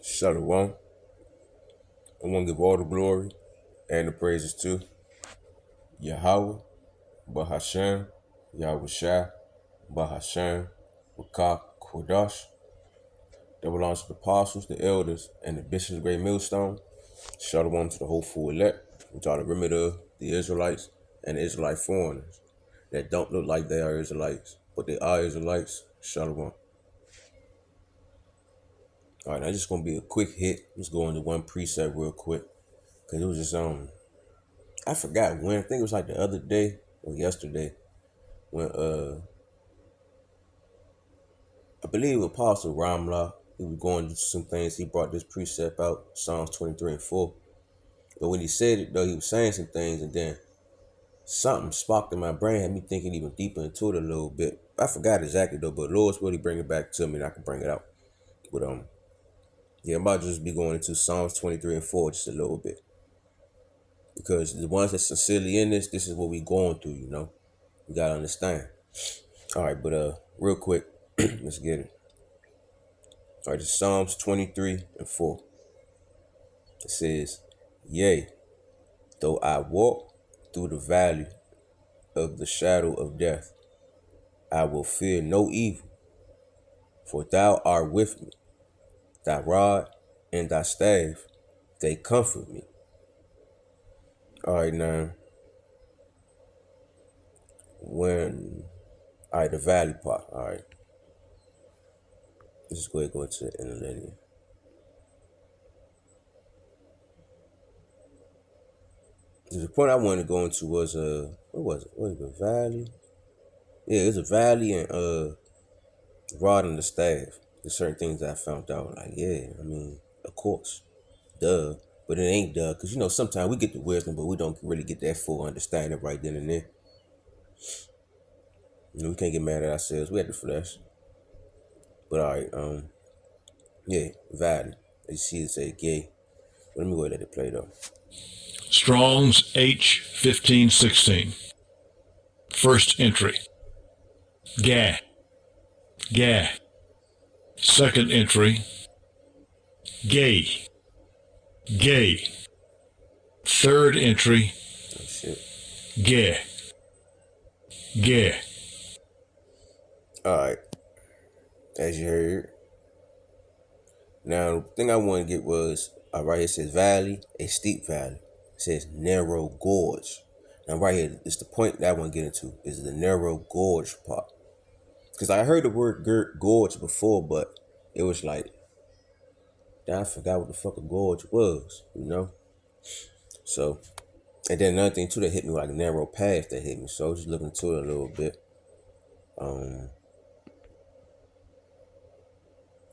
Shalom. I want to give all the glory and the praises to Yahweh, Bahashem, Yahweh Shai, Bahashem, Wakak, Kodash. That belongs to the apostles, the elders, and the bishops of the great millstone. Shalom to the whole full elect, which are the remnant of the Israelites and the Israelite foreigners that don't look like they are Israelites, but they are Israelites. Shalom. All right, now just gonna be a quick hit. Just go into one precept real quick, cause it was just I forgot when. I think it was like the other day or yesterday when I believe Apostle Ramla, he was going to some things. He brought this precept out, Psalms 23 and 4. But when he said it though, he was saying some things, and then something sparked in my brain, had me thinking even deeper into it a little bit. I forgot exactly though, but Lord's really bring it back to me, and I can bring it out. But yeah, I'm about to just be going into Psalms 23 and 4 just a little bit, because the ones that's sincerely in this is what we going through. We gotta understand. All right, but real quick, let's get it. All right, it's Psalms 23 and 4. It says, "Yea, though I walk through the valley of the shadow of death, I will fear no evil, for thou art with me. Thy rod and thy staff, they comfort me." All right, now, the valley part. All right, let's just go ahead and go into the interlinear. The point I wanted to go into was, what was it? What was the valley? Yeah, it's a valley and rod and the staff. There's certain things I found out. Like, yeah, I mean, of course, duh. But it ain't duh, because sometimes we get the wisdom, but we don't really get that full understanding right then and there. We can't get mad at ourselves. We had the flesh. But all right, yeah, valley. As you see it say gay. But let me go ahead and let it play though. Strong's H1516. First entry. Gah. Gah. Second entry. Gay. Gay. Third entry. Oh shit. Gah. Gah. All right. As you heard. Now, the thing I want to get was, right here it says valley, a steep valley. It says narrow gorge. Now, right here, it's the point that I want to get into, is the narrow gorge part. Because I heard the word gorge before, but it was like, I forgot what the fuck a gorge was. So, and then another thing too that hit me, like a narrow path that hit me. So I was just looking into it a little bit.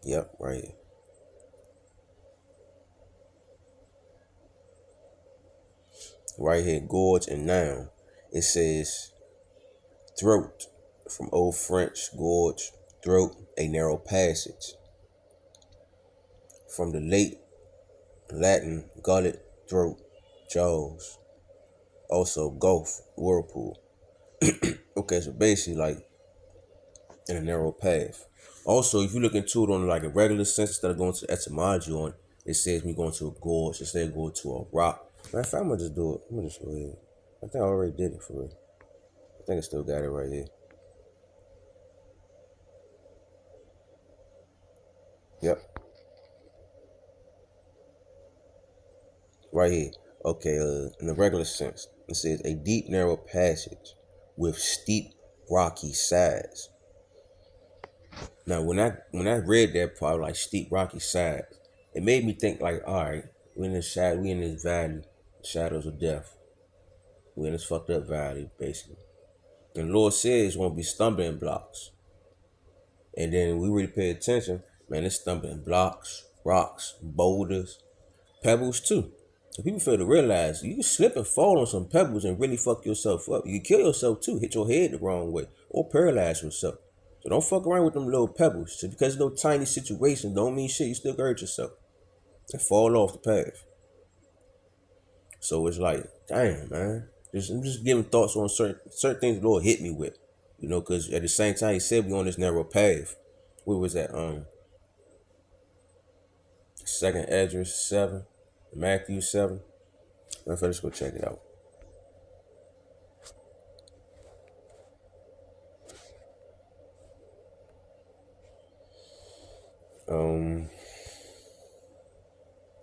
Yep, right here. Right here, gorge and noun. It says throat, from Old French, gorge, throat, a narrow passage. From the late Latin, gullet, throat, jaws. Also, gulf, whirlpool. Okay, so basically like in a narrow path. Also, if you look into it on like a regular sense, instead of going to etymology on, it says me going to a gorge, instead of going to a rock. Matter of fact, I'm gonna just do it. I'm gonna just go ahead. I think I already did it for real. I think I still got it right here. Yep. Right here. Okay, in the regular sense, it says a deep, narrow passage with steep, rocky sides. Now, when I read that part, like steep, rocky sides, it made me think like, all right, we in this valley, shadows of death. We in this fucked up valley, basically. And the Lord says it's gonna be stumbling blocks. And then we really pay attention, man, it's stumbling blocks, rocks, boulders, pebbles too. So people fail to realize you can slip and fall on some pebbles and really fuck yourself up. You can kill yourself too, hit your head the wrong way, or paralyze yourself. So don't fuck around with them little pebbles. Just because it's no tiny situation don't mean shit. You still can hurt yourself and fall off the path. So it's like, damn, man. I'm just giving thoughts on certain things the Lord hit me with. Because at the same time he said we on this narrow path. Where was that? Second Esdras 7, Matthew 7. Let's go check it out.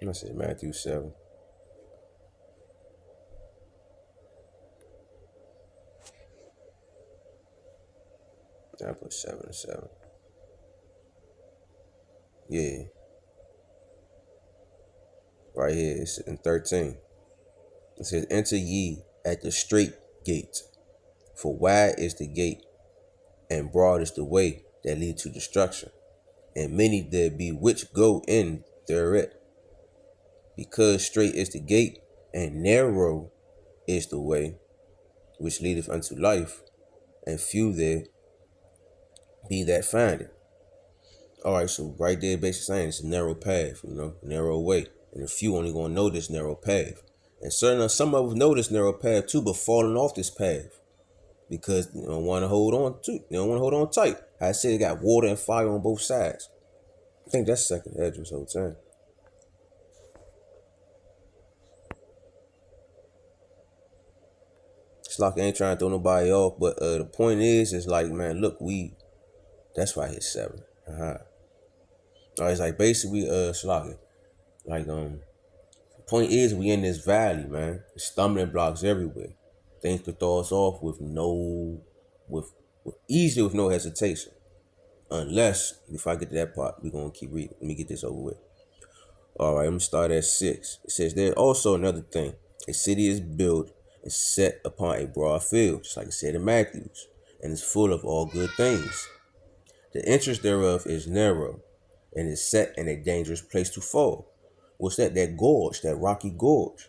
Let's see, Matthew 7. I put 7 and 7. Yeah. Right here, it's in 13. It says, enter ye at the straight gate, for wide is the gate, and broad is the way that lead to destruction, and many there be which go in thereat. Because straight is the gate, and narrow is the way which leadeth unto life, and few there be that find it. Alright, so right there basically saying it's a narrow path, narrow way. And a few only gonna know this narrow path. And certainly some of us know this narrow path too, but falling off this path. Because they don't want to hold on to. They don't want to hold on tight. I said, they got water and fire on both sides. I think that's second Esdras whole time. It's like I ain't trying to throw nobody off, but the point is like, man, look, that's why I hit 7. It's like basically Slocky. Like the point is we in this valley, man. There's stumbling blocks everywhere. Things could throw us off with no hesitation. Unless, before I get to that part, we're gonna keep reading. Let me get this over with. Alright, I'm gonna start at 6. It says, there's also another thing. A city is built and set upon a broad field, just like it said in Matthews, and is full of all good things. The entrance thereof is narrow, and is set in a dangerous place to fall. What's that? That gorge, that rocky gorge.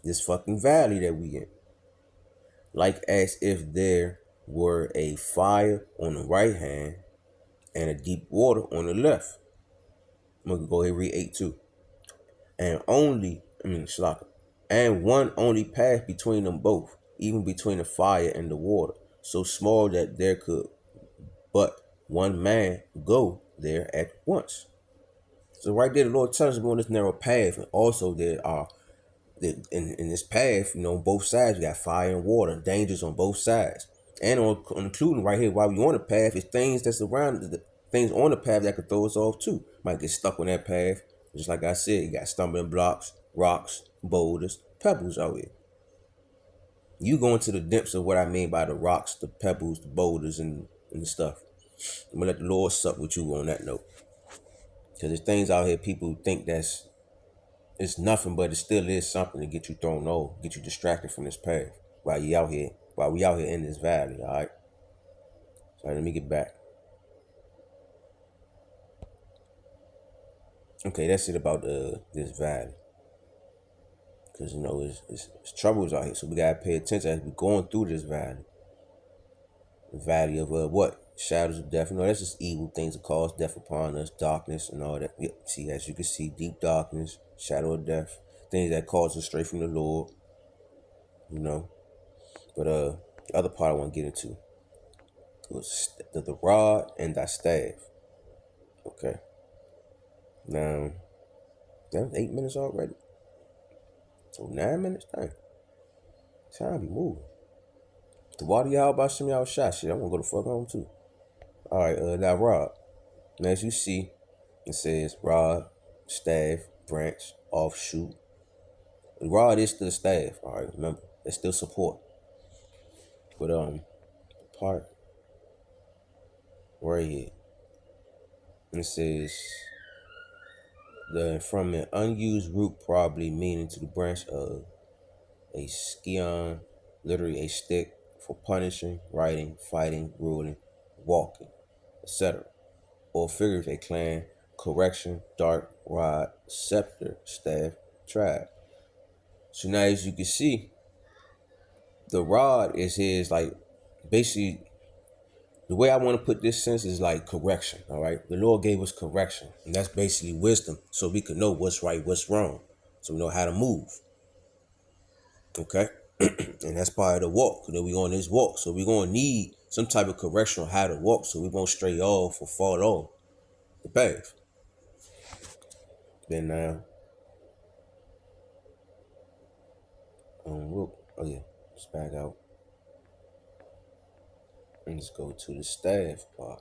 This fucking valley that we in. Like as if there were a fire on the right hand and a deep water on the left. I'm gonna go ahead and read 8 too. And one only path between them both, even between the fire and the water, so small that there could but one man go there at once. So right there, the Lord tells us we're on this narrow path, and also there are in this path, on both sides, we got fire and water, dangers on both sides, and on including right here while we on the path is things that's around things on the path that could throw us off too. Might get stuck on that path, just like I said. You got stumbling blocks, rocks, boulders, pebbles out here. You go into the depths of what I mean by the rocks, the pebbles, the boulders, and the stuff. I'm gonna let the Lord sup with you on that note, because there's things out here people think it's nothing, but it still is something to get you thrown off, get you distracted from this path while we out here in this valley. All right. So let me get back. Okay, that's it about this valley. Because it's troubles out here, so we gotta pay attention as we're going through this valley. The valley of what? Shadows of death. That's just evil things that cause death upon us, darkness and all that. Yeah, see, as you can see, deep darkness, shadow of death, things that cause us straight from the Lord. But the other part I want to get into was the rod and thy staff. Okay. Now, that was 8 minutes already. So 9 minutes, dang. Time be moving. The water y'all about some y'all shot shit. I'm gonna go the fuck home too. Alright, that rod. Now as you see, it says rod, staff, branch, offshoot. The rod is still staff, alright, remember. It's still support. But the part right here. It says from an unused root, probably meaning to the branch of a scion, literally a stick for punishing, writing, fighting, ruling, walking, etc. Or figures a clan, correction, dart, rod, scepter, staff, tribe. So now as you can see, the rod is his, like, basically, the way I want to put this sense is like correction, all right? The Lord gave us correction, and that's basically wisdom, so we can know what's right, what's wrong, so we know how to move, okay? And that's part of the walk, we on this walk, so we're going to need some type of correction on how to walk, so we won't stray off or fall off the path. Then now, whoop, oh yeah, let's back out and just go to the staff part.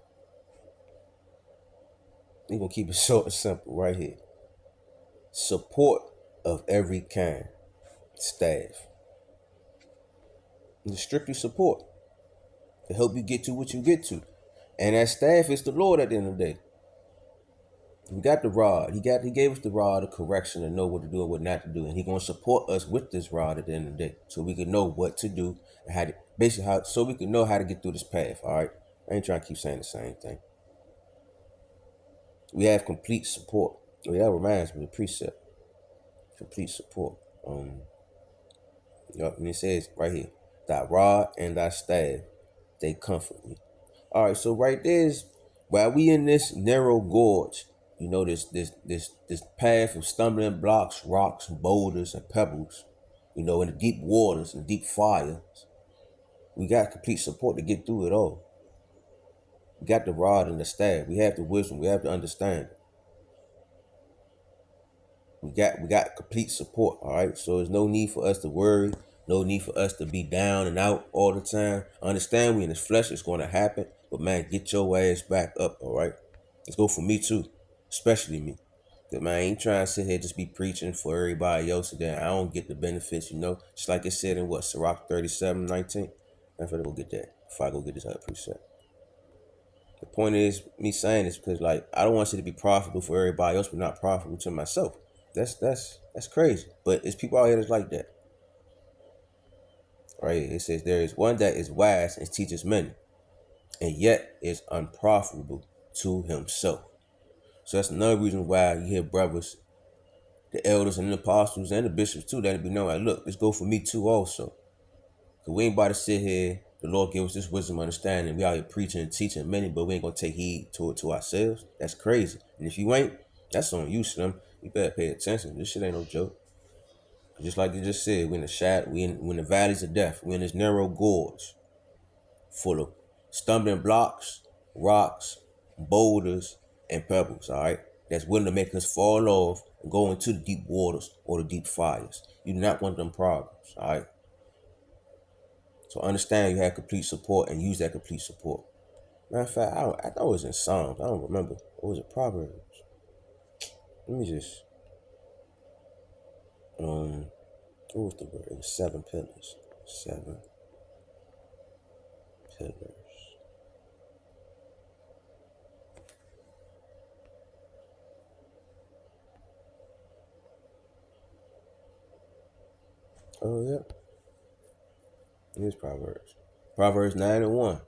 We're gonna keep it short and simple right here. Support of every kind, staff. Just strictly support to help you get to what you get to. And that staff is the Lord at the end of the day. We got the rod. He gave us the rod of correction to know what to do and what not to do. And He's gonna support us with this rod at the end of the day. So we can know what to do and how to basically so we can know how to get through this path. Alright. I ain't trying to keep saying the same thing. We have complete support. Well, that reminds me of the precept. Complete support. And it says right here, thy rod and thy staff, they comfort me. All right, so right there is while we in this narrow gorge, this path of stumbling blocks, rocks, boulders, and pebbles, in the deep waters and deep fires, we got complete support to get through it all. We got the rod and the staff. We have the wisdom. We have the understanding. We got complete support. All right, so there's no need for us to worry. No need for us to be down and out all the time. Understand we in this flesh, it's going to happen. But man, get your ass back up, all right? Let's go for me too, especially me. That man, I ain't trying to sit here just be preaching for everybody else and then I don't get the benefits, Just like it said in Sirach 37:19. I'm finna go get that before I go get this other precept. The point is, me saying this because I don't want it to be profitable for everybody else, but not profitable to myself. That's crazy. But it's people out here that's like that. Right? It says there is one that is wise and teaches many, and yet is unprofitable to himself. So that's another reason why you hear brothers, the elders and the apostles and the bishops too, that be knowing, look, let's go for me too also. Because we ain't about to sit here, the Lord gave us this wisdom understanding. We out here preaching and teaching many, but we ain't gonna take heed to it to ourselves. That's crazy. And if you ain't, that's on you, Slim. You better pay attention. This shit ain't no joke. Just like you just said, we in the shadow, we in the valleys of death. We in this narrow gorge full of stumbling blocks, rocks, boulders, and pebbles, all right? That's willing to make us fall off and go into the deep waters or the deep fires. You do not want them problems, all right? So understand you have complete support and use that complete support. Matter of fact, I thought it was in Psalms. I don't remember. Or was it Proverbs? Let me just, what was the word? It was 7 pillars. 7 pillars. Oh, yeah. It is Proverbs. Proverbs 9:1.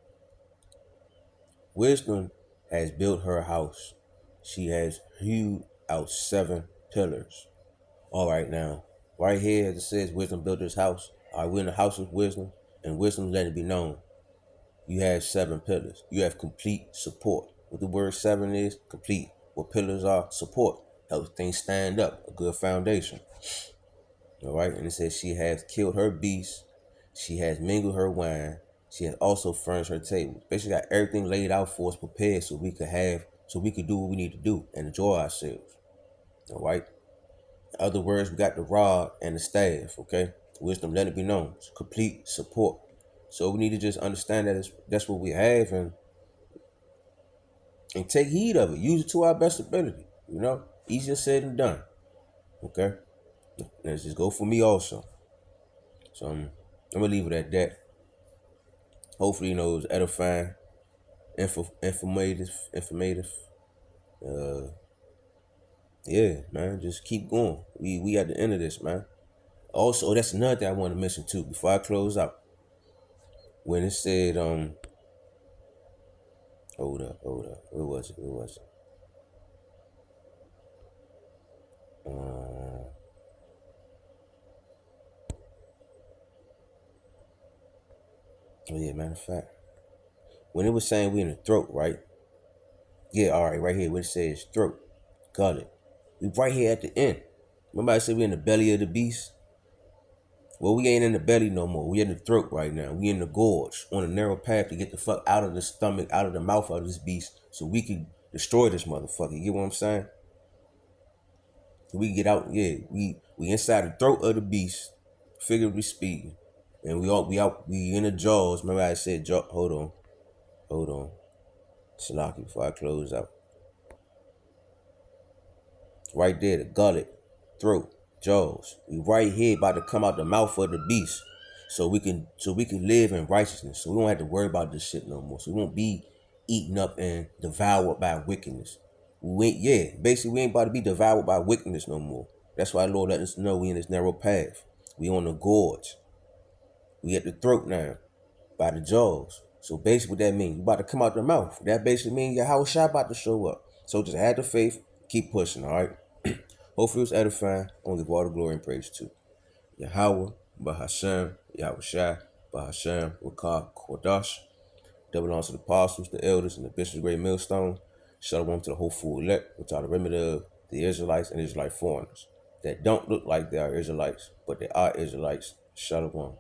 Wisdom has built her house. She has hewed out 7 pillars. All right, now, right here it says wisdom built this house. All right, we're in the house of wisdom, and wisdom let it be known. You have 7 pillars. You have complete support. What the word 7 is, complete. What pillars are, support. Helps things stand up, a good foundation. All right, and it says she has killed her beasts. She has mingled her wine. She has also furnished her table. Basically got everything laid out for us, prepared so we could do what we need to do and enjoy ourselves. All right. In other words, we got the rod and the staff, okay? Wisdom, let it be known. It's complete support. So we need to just understand that that's what we have and take heed of it. Use it to our best ability, Easier said than done, okay? Let's just go for me also. So I'm going to leave it at that. Hopefully, it was edifying, informative. Yeah, man, just keep going. We at the end of this, man. Also, that's another thing I want to mention too before I close out. When it said, hold up, where was it? Oh yeah, matter of fact, when it was saying we in the throat, right? Yeah, all right, right here, where it says throat, gullet. We right here at the end. Remember I said we in the belly of the beast? Well, we ain't in the belly no more. We in the throat right now. We in the gorge, on a narrow path to get the fuck out of the stomach, out of the mouth of this beast, so we can destroy this motherfucker. You get what I'm saying? We get out, yeah. We inside the throat of the beast, figuratively speaking. And we in the jaws. Remember I said jaw, hold on. Salaki before I close out. Right there, the gullet, throat, jaws. We right here about to come out the mouth of the beast. So we can live in righteousness. So we don't have to worry about this shit no more. So we won't be eaten up and devoured by wickedness. Basically we ain't about to be devoured by wickedness no more. That's why the Lord let us know we in this narrow path. We on the gorge. We at the throat now, by the jaws. So basically what that means, you about to come out the mouth. That basically means your house shot about to show up. So just have the faith, keep pushing, all right? Hopefully it was edifying. I want to give all the glory and praise to Yahweh, Bahashem, Yahweh Shai, Bahashem, Wakar, Kodash. That belongs to the apostles, the elders, and the bishops of Great Millstone. Shalom to the hopeful elect, which are the remnant of the Israelites and Israelite foreigners that don't look like they are Israelites, but they are Israelites. Shalom.